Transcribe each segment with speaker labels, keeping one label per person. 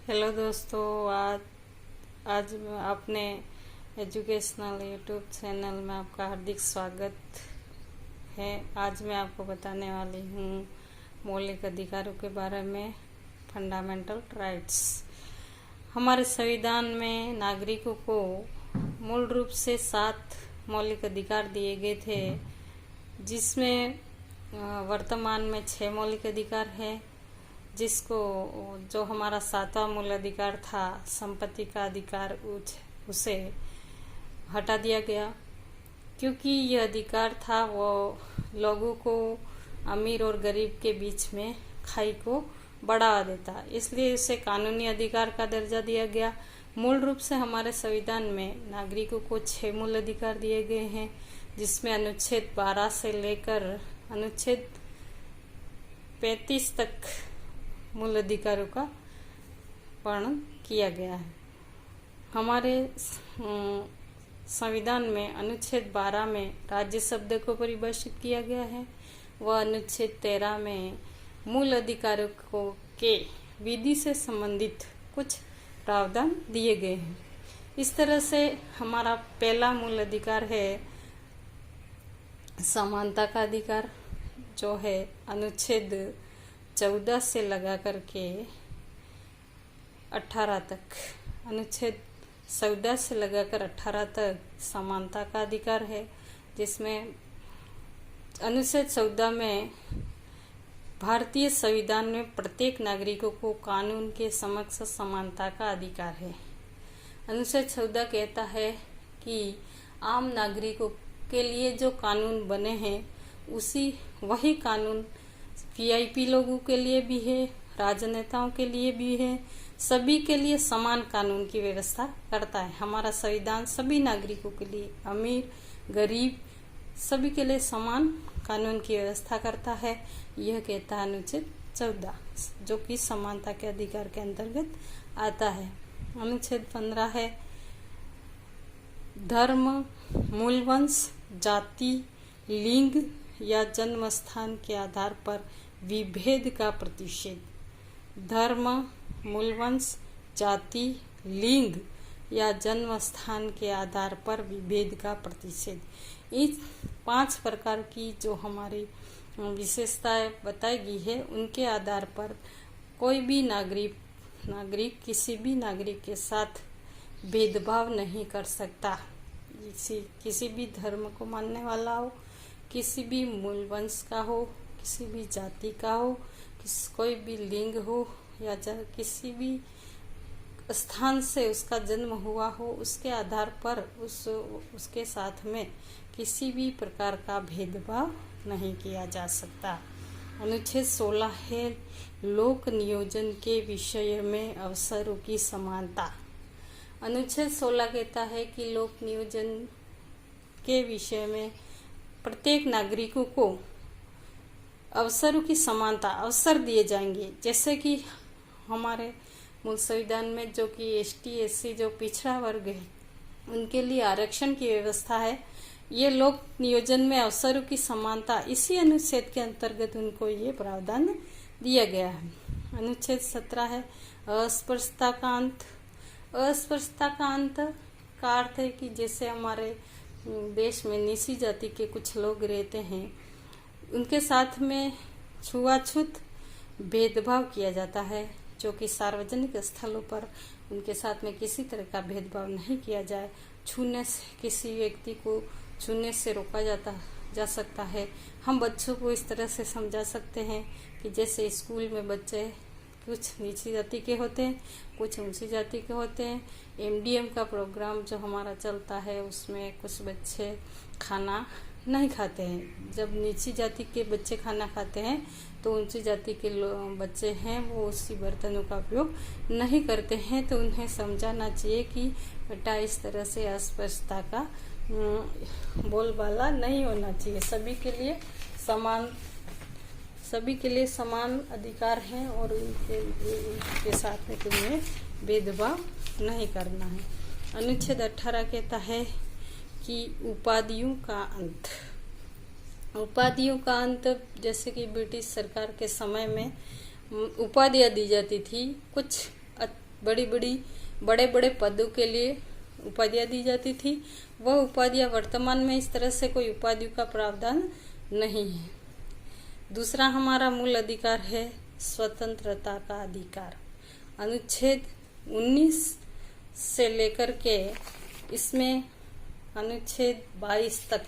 Speaker 1: Hello दोस्तों, आज अपने एजुकेशनल यूट्यूब चैनल में आपका हार्दिक स्वागत है। आज मैं आपको बताने वाली हूँ मौलिक अधिकारों के बारे में, फंडामेंटल राइट्स। हमारे संविधान में नागरिकों को मूल रूप से 7 मौलिक अधिकार दिए गए थे, जिसमें वर्तमान में 6 मौलिक अधिकार है, जिसको जो हमारा 7वां मूल अधिकार था, संपत्ति का अधिकार, उसे हटा दिया गया, क्योंकि यह अधिकार था वो लोगों को अमीर और गरीब के बीच में खाई को बढ़ावा देता, इसलिए इसे कानूनी अधिकार का दर्जा दिया गया। मूल रूप से हमारे संविधान में नागरिकों को 6 मूल अधिकार दिए गए हैं, जिसमें अनुच्छेद 12 से लेकर अनुच्छेद 35 तक मूल अधिकारों का वर्णन किया गया है। हमारे संविधान में अनुच्छेद 12 में राज्य शब्द को परिभाषित किया गया है। वह अनुच्छेद 13 में मूल अधिकारों को के विधि से संबंधित कुछ प्रावधान दिए गए हैं। इस तरह से हमारा पहला मूल अधिकार है समानता का अधिकार, जो है अनुच्छेद 14 से लगा करके 18 तक, अनुच्छेद 14 से लगाकर 18 तक समानता का अधिकार है, जिसमें अनुच्छेद 14 में भारतीय संविधान में प्रत्येक नागरिकों को कानून के समक्ष समानता का अधिकार है। अनुच्छेद 14 कहता है कि आम नागरिकों के लिए जो कानून बने हैं वही कानून वीआईपी लोगों के लिए भी है, राजनेताओं के लिए भी है, सभी के लिए समान कानून की व्यवस्था करता है। हमारा संविधान सभी नागरिकों के लिए, अमीर गरीब सभी के लिए समान कानून की व्यवस्था करता है। यह कहता है अनुच्छेद 14, जो कि समानता के अधिकार के अंतर्गत आता है। अनुच्छेद 15 है धर्म, मूल वंश, जाति, लिंग या जन्म स्थान के आधार पर विभेद का प्रतिषेध। धर्म, मूल वंश, जाति, लिंग या जन्म स्थान के आधार पर विभेद का प्रतिषेध। इस 5 प्रकार की जो हमारी विशेषताएं बताई गई है, उनके आधार पर कोई भी नागरिक किसी भी नागरिक के साथ भेदभाव नहीं कर सकता। किसी भी धर्म को मानने वाला हो, किसी भी मूल वंश का हो, किसी भी जाति का हो, कोई भी लिंग हो या किसी भी स्थान से उसका जन्म हुआ हो, उसके आधार पर उसके साथ में किसी भी प्रकार का भेदभाव नहीं किया जा सकता। अनुच्छेद 16 है लोक नियोजन के विषय में अवसरों की समानता। अनुच्छेद 16 कहता है कि लोक नियोजन के विषय में प्रत्येक नागरिकों को अवसरों की समानता, अवसर दिए जाएंगे। जैसे कि हमारे मूल संविधान में जो कि एसटी एससी जो पिछड़ा वर्ग है, उनके लिए आरक्षण की व्यवस्था है। ये लोक नियोजन में अवसरों की समानता, इसी अनुच्छेद के अंतर्गत उनको ये प्रावधान दिया गया है। अनुच्छेद 17 है अस्पृश्यता का अंत। अस्पृश्यता का अंत का अर्थ है कि जैसे हमारे देश में नीची जाति के कुछ लोग रहते हैं, उनके साथ में छुआछूत भेदभाव किया जाता है, जो कि सार्वजनिक स्थलों पर उनके साथ में किसी तरह का भेदभाव नहीं किया जाए। छूने से, किसी व्यक्ति को छूने से रोका जा सकता है। हम बच्चों को इस तरह से समझा सकते हैं कि जैसे स्कूल में बच्चे कुछ नीची जाति के होते हैं, कुछ ऊंची जाति के होते हैं। एमडीएम का प्रोग्राम जो हमारा चलता है, उसमें कुछ बच्चे खाना नहीं खाते हैं। जब नीची जाति के बच्चे खाना खाते हैं तो ऊंची जाति के बच्चे हैं वो उसी बर्तनों का उपयोग नहीं करते हैं। तो उन्हें समझाना चाहिए कि बेटा इस तरह से अस्पृश्यता का बोलबाला नहीं होना चाहिए। सभी के लिए समान अधिकार हैं और उनके साथ में तुम्हें भेदभाव नहीं करना है। अनुच्छेद 18 कहता है कि उपाधियों का अंत। उपाधियों का अंत, जैसे कि ब्रिटिश सरकार के समय में उपाधियां दी जाती थी कुछ बड़े बड़े पदों के लिए उपाधियां दी जाती थी। वह उपाधियां वर्तमान में इस तरह से कोई उपाधियों का प्रावधान नहीं है। दूसरा हमारा मूल अधिकार है स्वतंत्रता का अधिकार। अनुच्छेद 19 से लेकर के इसमें अनुच्छेद 22 तक,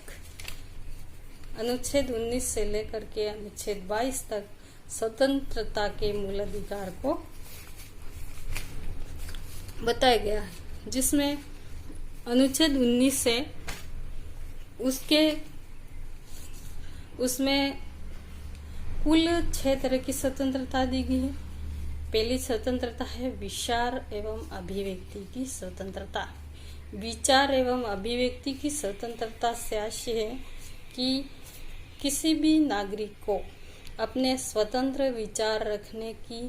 Speaker 1: अनुच्छेद 19 से लेकर के अनुच्छेद 22 तक स्वतंत्रता के मूल अधिकार को बताया गया है, जिसमें अनुच्छेद 19 से उसमें कुल 6 तरह की स्वतंत्रता दी गई है। पहली स्वतंत्रता है विचार एवं अभिव्यक्ति की स्वतंत्रता। विचार एवं अभिव्यक्ति की स्वतंत्रता से आशय है कि किसी भी नागरिक को अपने स्वतंत्र विचार रखने की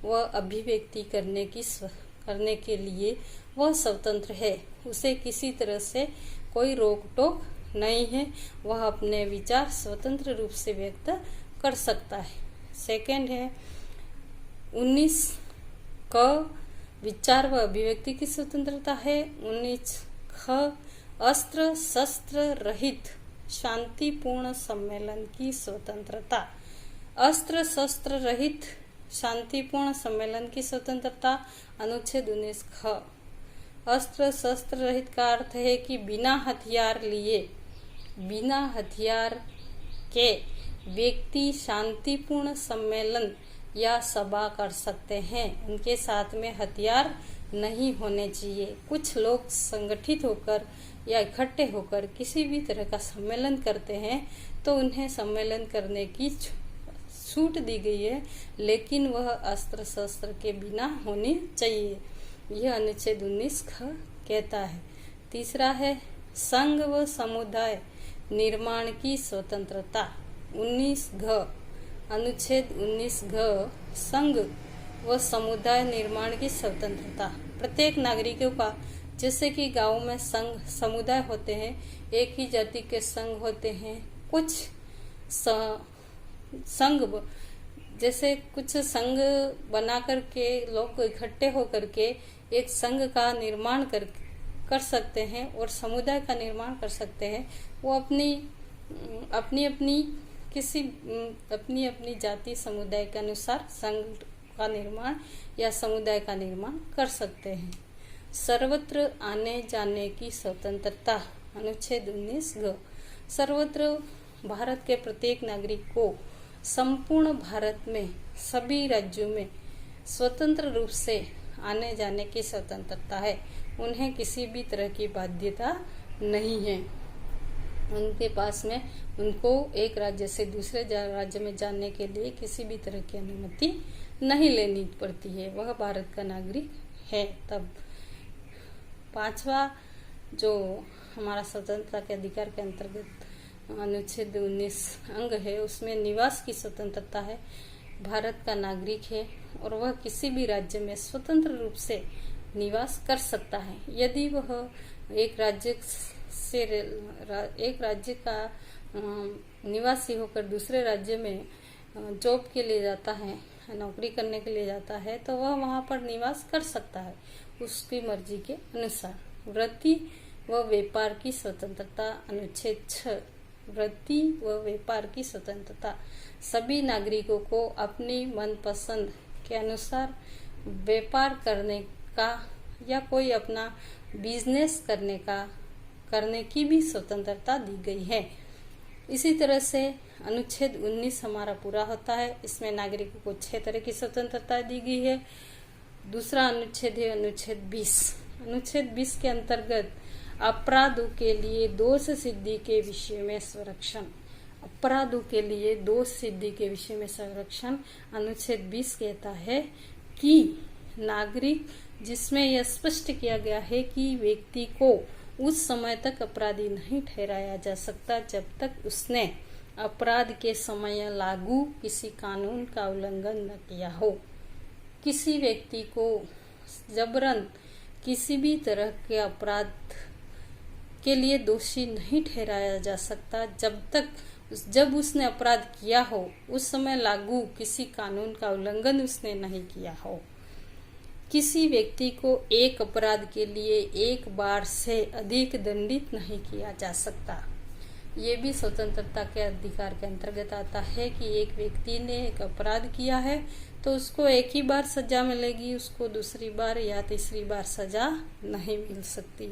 Speaker 1: व अभिव्यक्ति करने के लिए वह स्वतंत्र है। उसे किसी तरह से कोई रोक टोक नहीं है। वह अपने विचार स्वतंत्र रूप से व्यक्त कर सकता है। सेकंड है 19 क विचार व अभिव्यक्ति की स्वतंत्रता है। 19 ख अस्त्र शस्त्र रहित शांतिपूर्ण सम्मेलन की स्वतंत्रता। अस्त्र शस्त्र रहित शांतिपूर्ण सम्मेलन की स्वतंत्रता अनुच्छेद 19 ख। अस्त्र शस्त्र रहित का अर्थ है कि बिना हथियार लिए, बिना हथियार के व्यक्ति शांतिपूर्ण सम्मेलन या सभा कर सकते हैं। उनके साथ में हथियार नहीं होने चाहिए। कुछ लोग संगठित होकर या इकट्ठे होकर किसी भी तरह का सम्मेलन करते हैं तो उन्हें सम्मेलन करने की छूट दी गई है, लेकिन वह अस्त्र शस्त्र के बिना होनी चाहिए। यह अनुच्छेद 19 ख कहता है। तीसरा है संघ व समुदाय निर्माण की स्वतंत्रता। 19 घ अनुच्छेद 19 घ संघ व समुदाय निर्माण की स्वतंत्रता। प्रत्येक नागरिकों का, जैसे कि गांव में संघ समुदाय होते हैं, एक ही जाति के संघ होते हैं, कुछ संघ जैसे कुछ संघ बना करके लोग इकट्ठे होकर के एक संघ का निर्माण कर सकते हैं और समुदाय का निर्माण कर सकते हैं। वो अपनी अपनी जाति समुदाय के अनुसार संघ का निर्माण या समुदाय का निर्माण कर सकते हैं। सर्वत्र आने जाने की स्वतंत्रता अनुच्छेद 19 ग। सर्वत्र भारत के प्रत्येक नागरिक को संपूर्ण भारत में सभी राज्यों में स्वतंत्र रूप से आने जाने की स्वतंत्रता है। उन्हें किसी भी तरह की बाध्यता नहीं है। उनके पास में उनको एक राज्य से दूसरे राज्य में जाने के लिए किसी भी तरह की अनुमति नहीं लेनी पड़ती है। वह भारत का नागरिक है। तब पांचवा जो हमारा स्वतंत्रता के अधिकार के अंतर्गत अनुच्छेद 19 अंग है, उसमें निवास की स्वतंत्रता है। भारत का नागरिक है और वह किसी भी राज्य में स्वतंत्र रूप से निवास कर सकता है। यदि वह एक राज्य का निवासी होकर दूसरे राज्य में जॉब के लिए जाता है, नौकरी करने के लिए जाता है, तो वह वहां पर निवास कर सकता है उसकी मर्जी के अनुसार। वृत्ति व व्यापार की स्वतंत्रता अनुच्छेद 6। वृत्ति व व्यापार की स्वतंत्रता। सभी नागरिकों को अपनी मनपसंद के अनुसार व्यापार करने का या कोई अपना बिजनेस करने की भी स्वतंत्रता दी गई है। इसी तरह से अनुच्छेद 19 हमारा पूरा होता है। इसमें नागरिकों को 6 तरह की स्वतंत्रता दी गई है। दूसरा अनुच्छेद है अनुच्छेद 20। अनुच्छेद 20 के अंतर्गत अपराधों के लिए दोष सिद्धि के विषय में संरक्षण। अपराधों के लिए दोष सिद्धि के विषय में संरक्षण अनुच्छेद 20 कहता है कि नागरिक, जिसमें यह स्पष्ट किया गया है कि व्यक्ति को उस समय तक अपराधी नहीं ठहराया जा सकता जब तक उसने अपराध के समय लागू किसी कानून का उल्लंघन न किया हो। किसी व्यक्ति को जबरन किसी भी तरह के अपराध के लिए दोषी नहीं ठहराया जा सकता जब उसने अपराध किया हो, उस समय लागू किसी कानून का उल्लंघन उसने नहीं किया हो। किसी व्यक्ति को एक अपराध के लिए एक बार से अधिक दंडित नहीं किया जा सकता। ये भी स्वतंत्रता के अधिकार के अंतर्गत आता है कि एक व्यक्ति ने एक अपराध किया है तो उसको एक ही बार सजा मिलेगी, उसको दूसरी बार या तीसरी बार सजा नहीं मिल सकती।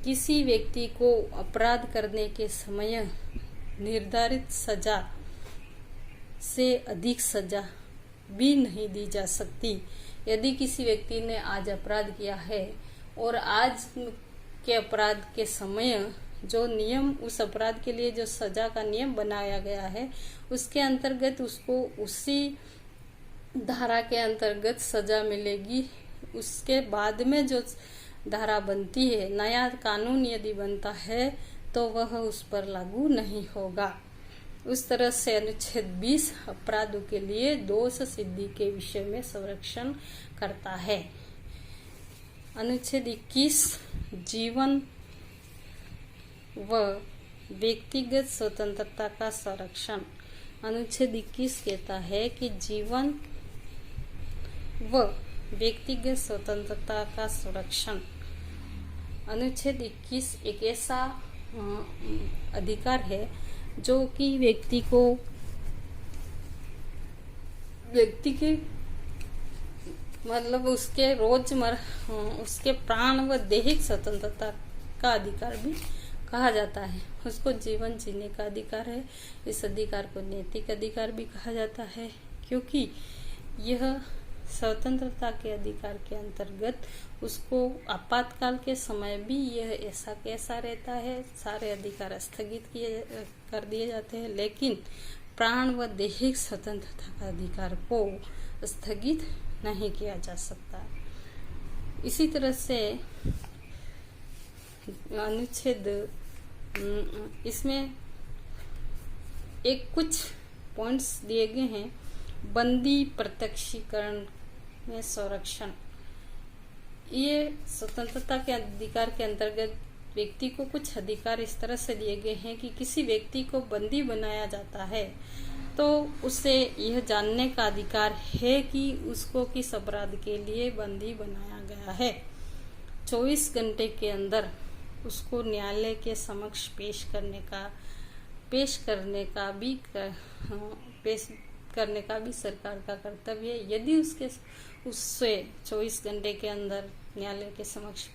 Speaker 1: किसी व्यक्ति को अपराध करने के समय निर्धारित सजा से अधिक सजा भी नहीं दी जा सकती। यदि किसी व्यक्ति ने आज अपराध किया है और आज के अपराध के समय जो नियम, उस अपराध के लिए जो सजा का नियम बनाया गया है उसके अंतर्गत उसको उसी धारा के अंतर्गत सजा मिलेगी। उसके बाद में जो धारा बनती है, नया कानून यदि बनता है तो वह उस पर लागू नहीं होगा। उस तरह से अनुच्छेद 20 अपराधों के लिए दोष सिद्धि के विषय में संरक्षण करता है। अनुच्छेद 21 जीवन व व्यक्तिगत स्वतंत्रता का संरक्षण। अनुच्छेद 21 कहता है कि जीवन व व्यक्तिगत स्वतंत्रता का संरक्षण। अनुच्छेद 21 एक ऐसा अधिकार है जो कि व्यक्ति के मतलब उसके रोजमर्रा उसके प्राण व दैहिक स्वतंत्रता का अधिकार भी कहा जाता है। उसको जीवन जीने का अधिकार है। इस अधिकार को नैतिक अधिकार भी कहा जाता है, क्योंकि यह स्वतंत्रता के अधिकार के अंतर्गत उसको आपातकाल के समय भी यह ऐसा कैसा रहता है, सारे अधिकार स्थगित कर दिए जाते हैं, लेकिन प्राण व दैहिक स्वतंत्रता का अधिकार को स्थगित नहीं किया जा सकता। इसी तरह से अनुच्छेद इसमें एक कुछ पॉइंट्स दिए गए हैं। बंदी प्रत्यक्षीकरण में संरक्षण। ये स्वतंत्रता के अधिकार के अंतर्गत व्यक्ति को कुछ अधिकार इस तरह से दिए गए हैं कि किसी व्यक्ति को बंदी बनाया जाता है तो उसे यह जानने का अधिकार है कि उसको किस अपराध के लिए बंदी बनाया गया है। 24 घंटे के अंदर उसको न्यायालय के समक्ष पेश करने का भी सरकार का कर्तव्य है। यदि उससे 24 घंटे के अंदर न्यायालय के समक्ष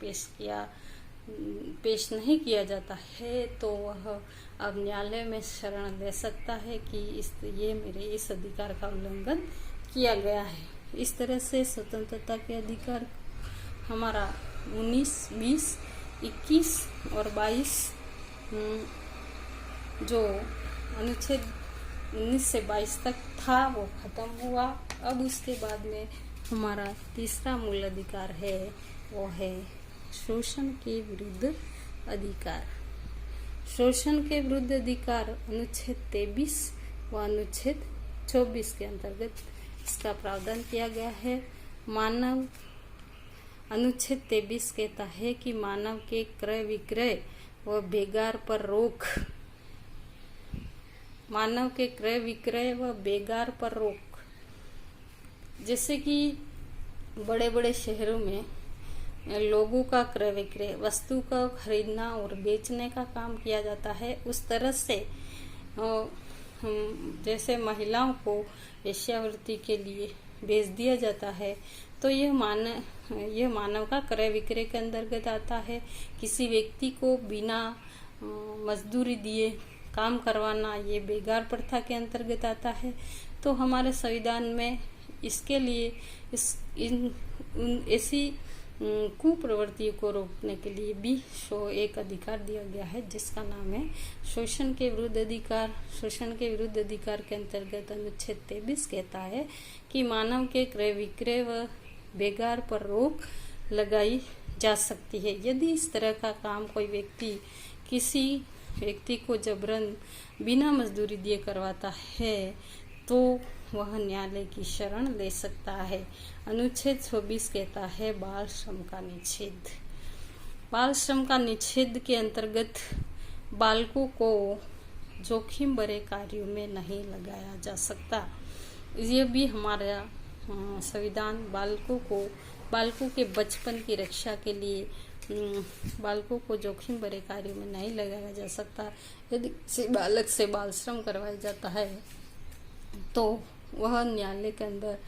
Speaker 1: पेश नहीं किया जाता है तो वह अब न्यायालय में शरण ले सकता है कि ये मेरे इस अधिकार का उल्लंघन किया गया है। इस तरह से स्वतंत्रता के अधिकार हमारा 19, 20, 21 और 22 जो अनुच्छेद 19 से 22 तक था वो खत्म हुआ। अब उसके बाद में हमारा तीसरा मूल अधिकार है, वो है शोषण के विरुद्ध अधिकार। शोषण के विरुद्ध अधिकार अनुच्छेद 23 व अनुच्छेद 24 के अंतर्गत इसका प्रावधान किया गया है। अनुच्छेद 23 कहता है कि मानव के क्रय विक्रय व बेगार पर रोक। मानव के क्रय विक्रय व बेगार पर रोक। जैसे कि बड़े बड़े शहरों में लोगों का क्रय विक्रय, वस्तु का खरीदना और बेचने का काम किया जाता है। उस तरह से जैसे महिलाओं को वेश्यावृत्ति के लिए भेज दिया जाता है तो यह मानव का क्रय विक्रय के अंतर्गत आता है। किसी व्यक्ति को बिना मजदूरी दिए काम करवाना ये बेगार प्रथा के अंतर्गत आता है। तो हमारे संविधान में इसके लिए ऐसी कुप्रवृत्तियों को रोकने के लिए भी एक अधिकार दिया गया है जिसका नाम है शोषण के विरुद्ध अधिकार। शोषण के विरुद्ध अधिकार के अंतर्गत अनुच्छेद 23 कहता है कि मानव के क्रय विक्रय व बेगार पर रोक लगाई जा सकती है। यदि इस तरह का काम कोई व्यक्ति किसी व्यक्ति को जबरन बिना मजदूरी दिए करवाता है तो वह न्यायालय की शरण ले सकता है। अनुच्छेद 24 कहता है बाल श्रम का निषेध। बाल श्रम का निषेध के अंतर्गत बालकों को जोखिम भरे कार्यों में नहीं लगाया जा सकता। यह भी हमारा संविधान बालकों को बालकों के बचपन की रक्षा के लिए बालकों को जोखिम भरे कार्यों में नहीं लगाया जा सकता। यदि किसी बालक से बाल श्रम करवाया जाता है तो वह न्यायालय के अंदर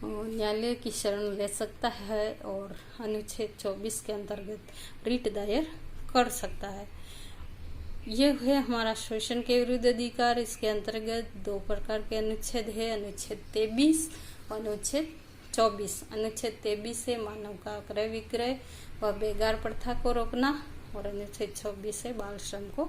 Speaker 1: न्यायालय की शरण ले सकता है और अनुच्छेद 24 के अंतर्गत रिट दायर कर सकता है। यह है हमारा शोषण के विरुद्ध अधिकार। इसके अंतर्गत 2 प्रकार के अनुच्छेद है, अनुच्छेद 23 और अनुच्छेद 24। अनुच्छेद 23 से मानव का क्रय विक्रय व बेगार प्रथा को रोकना और अनुच्छेद 24 से बाल श्रम को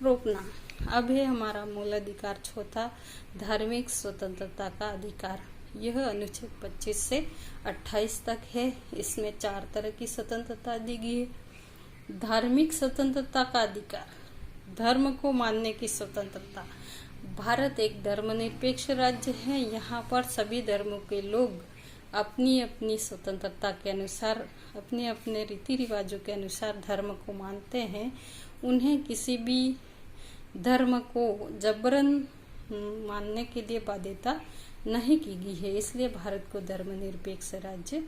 Speaker 1: रोकना। अब है हमारा मूल अधिकार चौथा, धार्मिक स्वतंत्रता का अधिकार। यह अनुच्छेद 25 से 28 तक है। इसमें 4 तरह की स्वतंत्रता दी गई है। धार्मिक स्वतंत्रता का अधिकार, धर्म को मानने की स्वतंत्रता। भारत एक धर्मनिरपेक्ष राज्य है। यहाँ पर सभी धर्मों के लोग अपनी अपनी स्वतंत्रता के अनुसार अपने अपने रीति रिवाजों के अनुसार धर्म को मानते हैं। उन्हें किसी भी धर्म को जबरन मानने के लिए बाध्यता नहीं की गई है, इसलिए भारत को धर्मनिरपेक्ष राज्य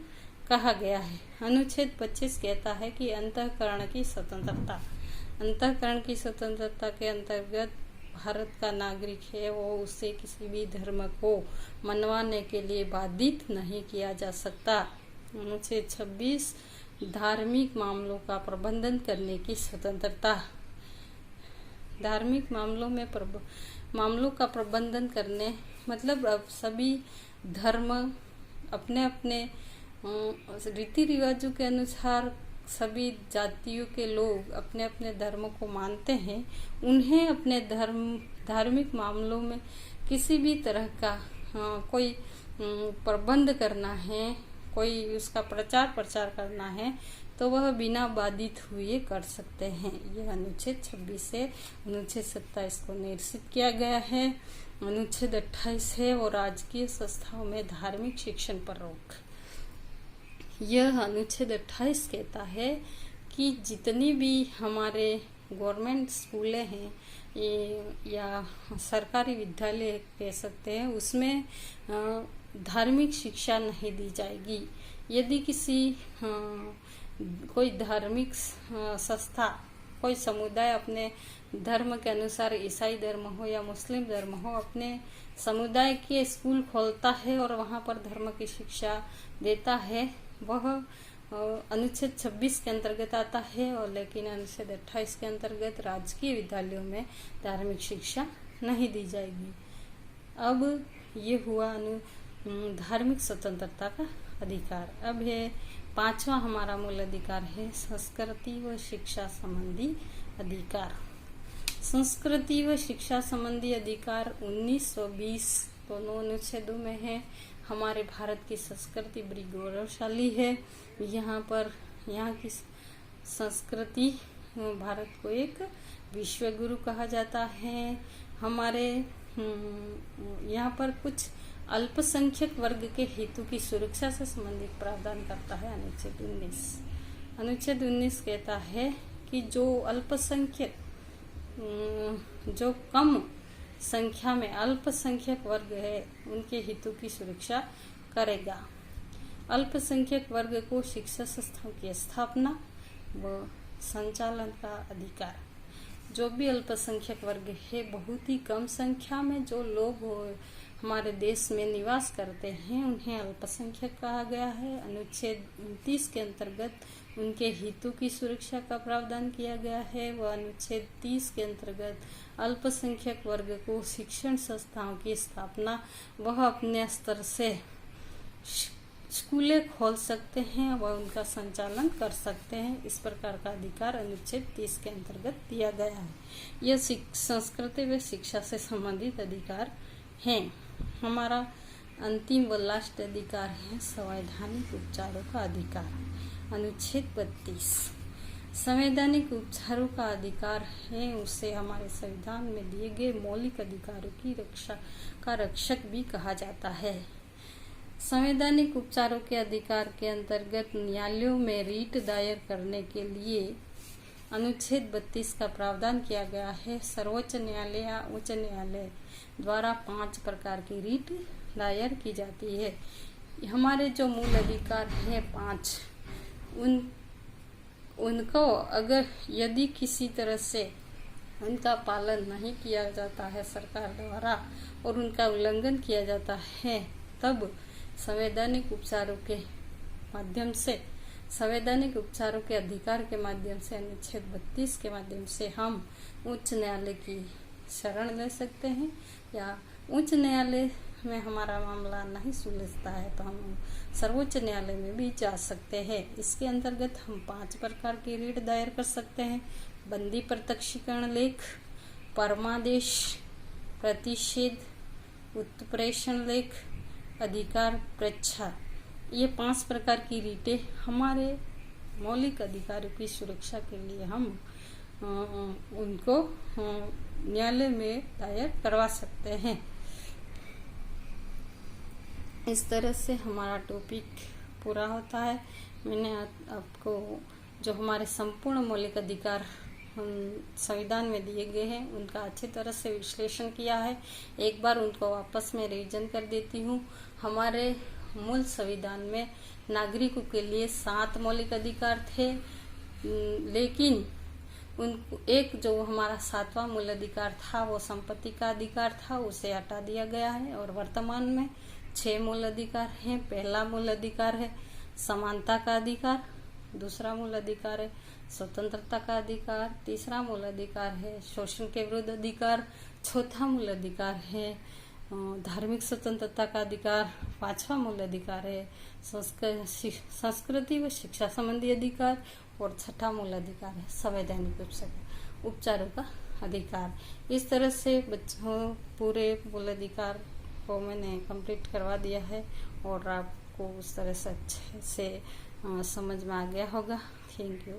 Speaker 1: कहा गया है। अनुच्छेद 25 कहता है कि अंतःकरण की स्वतंत्रता। अंतःकरण की स्वतंत्रता के अंतर्गत भारत का नागरिक है वो उसे किसी भी धर्म को मनवाने के लिए बाधित नहीं किया जा सकता। अनुच्छेद 26 धार्मिक मामलों का प्रबंधन करने की स्वतंत्रता। धार्मिक मामलों का प्रबंधन करने मतलब अब सभी धर्म अपने अपने रीति रिवाजों के अनुसार सभी जातियों के लोग अपने अपने धर्म को मानते हैं। उन्हें अपने धार्मिक मामलों में किसी भी तरह का कोई प्रबंध करना है, कोई उसका प्रचार प्रसार करना है तो वह बिना बाधित हुए कर सकते हैं। यह अनुच्छेद 26 से अनुच्छेद 27 को निरसित किया गया है। अनुच्छेद 28 है वो राजकीय संस्थाओं में धार्मिक शिक्षण पर रोक। यह अनुच्छेद 28 कहता है कि जितनी भी हमारे गवर्नमेंट स्कूलें हैं या सरकारी विद्यालय कह सकते हैं उसमें धार्मिक शिक्षा नहीं दी जाएगी। यदि किसी कोई धार्मिक संस्था कोई समुदाय अपने धर्म के अनुसार ईसाई धर्म हो या मुस्लिम धर्म हो अपने समुदाय के स्कूल खोलता है और वहाँ पर धर्म की शिक्षा देता है, वह अनुच्छेद 26 के अंतर्गत आता है। और लेकिन अनुच्छेद 28 के अंतर्गत राजकीय विद्यालयों में धार्मिक शिक्षा नहीं दी जाएगी। अब ये हुआ धार्मिक स्वतंत्रता का अधिकार। अब है 5वां हमारा मूल अधिकार है संस्कृति व शिक्षा संबंधी अधिकार। संस्कृति व शिक्षा संबंधी अधिकार 19 व 20 दोनों अनुच्छेदों में है। हमारे भारत की संस्कृति बड़ी गौरवशाली है। यहाँ की संस्कृति भारत को एक विश्व गुरु कहा जाता है। हमारे यहाँ पर कुछ अल्पसंख्यक वर्ग के हितों की सुरक्षा से संबंधित प्रावधान करता है अनुच्छेद 19। अनुच्छेद 19 कहता है कि जो अल्पसंख्यक जो कम संख्या में अल्पसंख्यक वर्ग है उनके हितों की सुरक्षा करेगा। अल्पसंख्यक वर्ग को शिक्षा संस्थाओं की स्थापना व संचालन का अधिकार। जो भी अल्पसंख्यक वर्ग है बहुत ही कम संख्या में जो लोग हमारे देश में निवास करते हैं उन्हें अल्पसंख्यक कहा गया है। अनुच्छेद 29 के अंतर्गत उनके हितों की सुरक्षा का प्रावधान किया गया है। वह अनुच्छेद 30 के अंतर्गत अल्पसंख्यक वर्ग को शिक्षण संस्थाओं की स्थापना वह अपने स्तर से स्कूलें खोल सकते हैं व उनका संचालन कर सकते हैं। इस प्रकार का अधिकार अनुच्छेद 30 के अंतर्गत दिया गया है। यह संस्कृति व शिक्षा से संबंधित अधिकार हैं। हमारा अंतिम व लास्ट अधिकार है संवैधानिक उपचारों का अधिकार। अनुच्छेद 32 संवैधानिक उपचारों का अधिकार है। उसे हमारे संविधान में दिए गए मौलिक अधिकारों की रक्षा का रक्षक भी कहा जाता है। संवैधानिक उपचारों के अधिकार के अंतर्गत न्यायालयों में रीट दायर करने के लिए अनुच्छेद 32 का प्रावधान किया गया है। सर्वोच्च न्यायालय या उच्च न्यायालय द्वारा 5 प्रकार की रीट दायर की जाती है। हमारे जो मूल अधिकार हैं 5, उनको अगर यदि किसी तरह से उनका पालन नहीं किया जाता है सरकार द्वारा और उनका उल्लंघन किया जाता है, तब संवैधानिक उपचारों के माध्यम से, संवैधानिक उपचारों के अधिकार के माध्यम से, अनुच्छेद 32 के माध्यम से हम उच्च न्यायालय की शरण ले सकते हैं, या उच्च न्यायालय में हमारा मामला नहीं सुलझता है तो हम सर्वोच्च न्यायालय में भी जा सकते हैं। इसके अंतर्गत हम 5 प्रकार की रीट दायर कर सकते हैं: बंदी प्रत्यक्षीकरण लेख, परमादेश, प्रतिषेध, उत्प्रेषण लेख, अधिकार परीक्षा। ये 5 प्रकार की रीटें हमारे मौलिक अधिकारों की सुरक्षा के लिए हम उनको न्यायालय में दायर करवा सकते हैं। इस तरह से हमारा टॉपिक पूरा होता है। मैंने आपको जो हमारे संपूर्ण मौलिक अधिकार संविधान में दिए गए हैं उनका अच्छी तरह से विश्लेषण किया है। एक बार उनको वापस में रिवीजन कर देती हूँ। हमारे मूल संविधान में नागरिकों के लिए 7 मौलिक अधिकार थे, लेकिन उनको एक जो हमारा 7वां मूल अधिकार था वो संपत्ति का अधिकार था, उसे हटा दिया गया है और वर्तमान में 6 मूल अधिकार हैं। पहला मूल अधिकार है समानता का अधिकार, दूसरा मूल अधिकार है स्वतंत्रता का अधिकार, तीसरा मूल अधिकार है शोषण के विरुद्ध अधिकार, चौथा मूल अधिकार है धार्मिक स्वतंत्रता का अधिकार, 5वां मूल अधिकार है संस्कृति व शिक्षा संबंधी अधिकार और 6ठा मूल अधिकार है संवैधानिक उपचारों का अधिकार। इस तरह से बच्चों पूरे मूल अधिकार को मैंने कंप्लीट करवा दिया है और आपको उस तरह से अच्छे से समझ में आ गया होगा। Thank you.